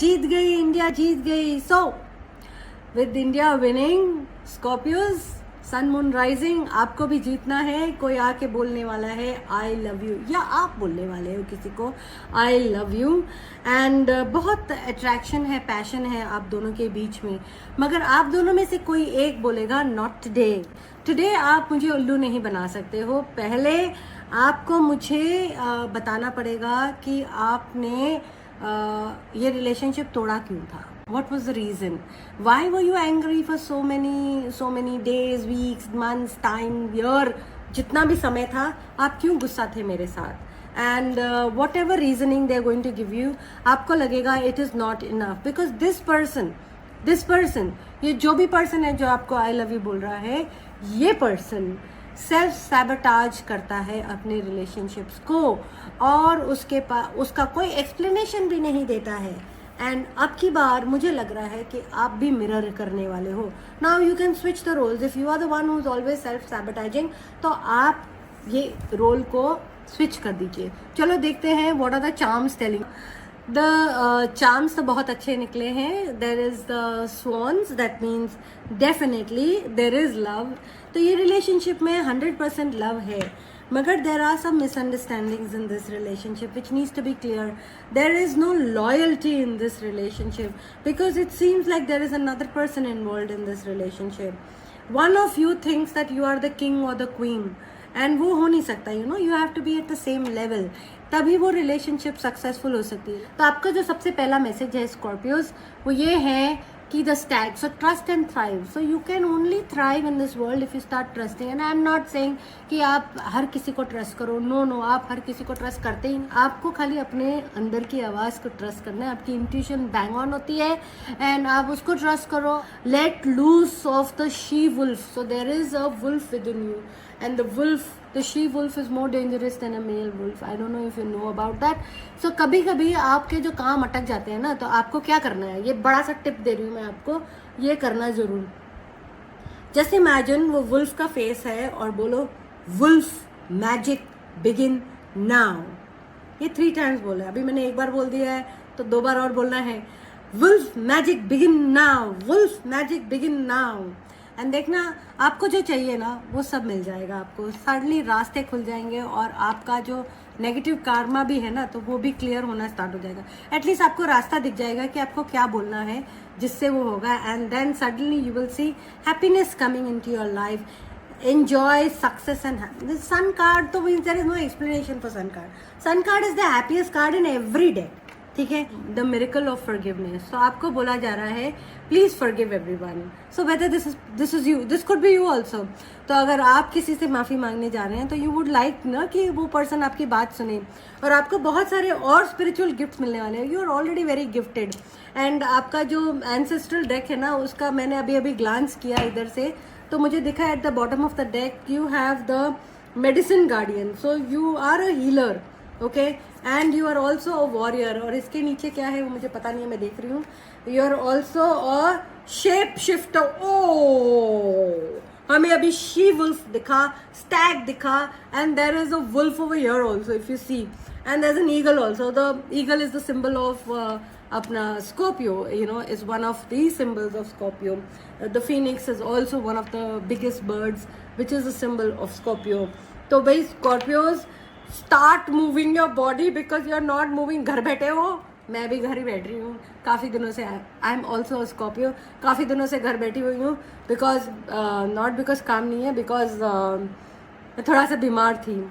जीत गई, इंडिया जीत गई. So with India winning, Scorpios, sun moon rising, आपको भी जीतना है. कोई आके बोलने वाला है आई लव यू, या आप बोलने वाले हो किसी को आई लव यू. एंड बहुत अट्रैक्शन है, पैशन है आप दोनों के बीच में. मगर आप दोनों में से कोई एक बोलेगा नॉट टुडे. टुडे आप मुझे उल्लू नहीं बना सकते हो. पहले आपको मुझे बताना पड़ेगा कि आपने ये रिलेशनशिप तोड़ा क्यों था. What was the reason? Why were you angry for so many days, weeks, months, time, year? जितना भी समय था, आप क्यों गुस्सा थे मेरे साथ? And whatever reasoning they are going to give you, आपको लगेगा it is not enough because this person, ये जो भी person है जो आपको I love you बोल रहा है, ये person सेल्फ सैबोटाज करता है अपने रिलेशनशिप्स को और उसका कोई एक्सप्लेनेशन भी नहीं देता है. एंड अब की बार मुझे लग रहा है कि आप भी मिरर करने वाले हो. Now you can switch the roles. If you are the one who is always self sabotaging, तो आप ये रोल को स्विच कर दीजिए. चलो देखते हैं what are the charms telling. The charms तो बहुत अच्छे निकले हैं. There is the swans, that means definitely there is love. तो ये रिलेशनशिप में 100% लव है. मगर there are some misunderstandings in this relationship which needs to be clear. There is no loyalty in this relationship because it seems like there is another person involved in this relationship. One of you thinks that you are the king or the queen and वो हो नहीं सकता. You know, you have to be at the same level. तभी वो relationship successful हो सकती है. तो आपका जो सबसे पहला मैसेज है स्कॉर्पियोज, वो ये है कि the stag, so trust and thrive. So you can only thrive in this world if you start trusting. And I am not saying कि आप हर किसी को ट्रस्ट करो. नो, आप हर किसी को ट्रस्ट करते ही नहीं. आपको खाली अपने अंदर की आवाज़ को ट्रस्ट करना है. आपकी इंट्यूशन बैंग ऑन होती है एंड आप उसको ट्रस्ट करो. Let loose of the she wolf. So there is a wolf within you and the she wolf is more dangerous than a male wolf. I don't know if you know about that. So कभी कभी आपके जो काम अटक जाते हैं ना, तो आपको क्या करना है, ये बड़ा सा टिप दे रही हूँ मैं आपको, ये करना जरूर. जैसे इमेजिन वो वुल्फ का फेस है और बोलो वुल्फ मैजिक बिगिन नाउ. ये 3 times बोला. अभी मैंने एक बार बोल दिया है तो 2 बार और बोलना है. Wolf magic begin now, wolf magic begin now. And देखना आपको जो चाहिए ना वो सब मिल जाएगा. आपको सडनली रास्ते खुल जाएंगे और आपका जो नेगेटिव कार्मा भी है ना, तो वो भी क्लियर होना स्टार्ट हो जाएगा. एटलीस्ट आपको रास्ता दिख जाएगा कि आपको क्या बोलना है जिससे वो होगा. And then suddenly you will see happiness coming into your life. Enjoy success and happiness. Sun card तो means there is no explanation for sun card. Sun card is the happiest card in every day. ठीक है, the miracle of forgiveness. तो आपको बोला जा रहा है please forgive everyone. So whether this is you, this could be you also. तो अगर आप किसी से माफी मांगने जा रहे हैं तो यू वुड लाइक ना कि वो पर्सन आपकी बात सुने. और आपको बहुत सारे और स्पिरिचुअल गिफ्ट मिलने वाले हैं. You are already very gifted. And आपका जो एंसेस्ट्रल डेक है ना, उसका मैंने अभी ग्लांस किया इधर से, तो मुझे दिखा at the bottom of the deck you have the medicine guardian. So you are a healer. Okay, and you are also a warrior. और इसके नीचे क्या है वो मुझे पता नहीं है, मैं देख रही हूँ. You are also a shape shifter. ओ, हमें अभी शी वुल्फ दिखा, स्टैग दिखा, and there is a wolf over here also if you see. And there is an eagle also. The eagle is the symbol of अपना Scorpio. You know, is one of the symbols of Scorpio. The phoenix is also one of the biggest birds which is the symbol of Scorpio. तो भाई Scorpios, start moving your body because you are not moving. घर बैठे हो, मैं भी घर ही बैठ रही हूँ काफ़ी दिनों से. I am also Scorpio. काफ़ी दिनों से घर बैठी हुई हूँ बिकॉज नॉट बिकॉज काम नहीं है, बिकॉज मैं थोड़ा सा बीमार थी.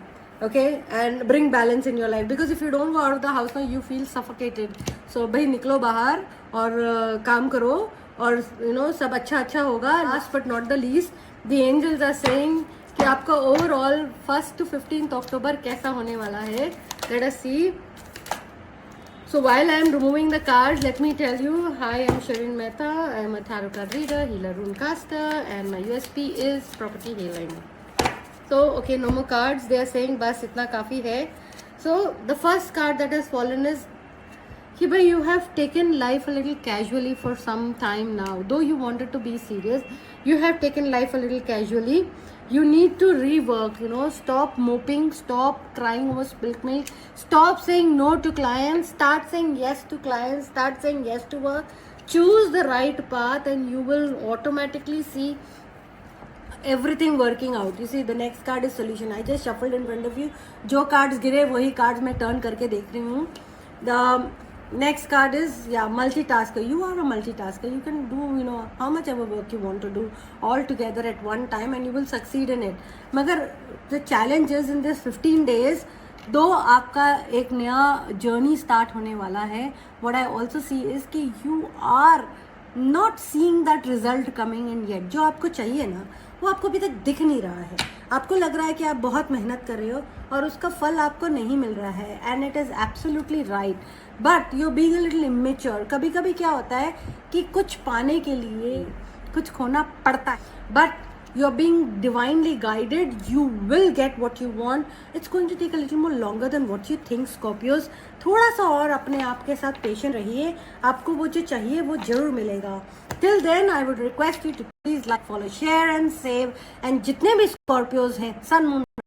Okay, and bring balance in your life because if you don't go out of the house now you feel suffocated. So भाई निकलो बाहर और काम करो और यू नो सब अच्छा होगा. Last but not the least, the angels are saying कि आपका ओवरऑल 1st to 15th अक्टूबर कैसा होने वाला है. Let us see. So while I am removing the cards, let me tell you, hi, I am Shirin Mehta. I am a tarot card reader, healer, runecaster, and my USP is property healing. So okay, no more cards. They are saying बस इतना काफी है. So the first card that has fallen is कि भाई you have taken life a little casually for some time now, though you wanted to be serious, you have taken life a little casually. You need to rework, you know, stop moping, stop crying over spilt milk, stop saying no to clients, start saying yes to clients, start saying yes to work. Choose the right path and you will automatically see everything working out. You see, the next card is solution. I just shuffled in front of you. जो cards गिरे वही cards मैं turn करके देख रही हूँ. The next card is multitasker. You are a multitasker. You can do, you know, how much ever work you want to do all together at one time and you will succeed in it. मगर the challenge is in this 15 days, दो आपका एक नया journey start होने वाला है. what I also see is कि you are not seeing that result coming in yet. जो आपको चाहिए ना वो आपको अभी तक दिख नहीं रहा है. आपको लग रहा है कि आप बहुत मेहनत कर रहे हो और उसका फल आपको नहीं मिल रहा है, and it is absolutely right, but you being a little immature. कभी कभी क्या होता है कि कुछ पाने के लिए कुछ खोना पड़ता है, but you are being divinely guided. You will get what you want. It's going to take a little more longer than what you think, Scorpios. थोड़ा सा और अपने आप के साथ पेशेंट रहिए, आपको वो जो चाहिए वो जरूर मिलेगा. Till then, I would request you to please like, follow, share and save. And जितने भी Scorpios हैं, Sun, Moon,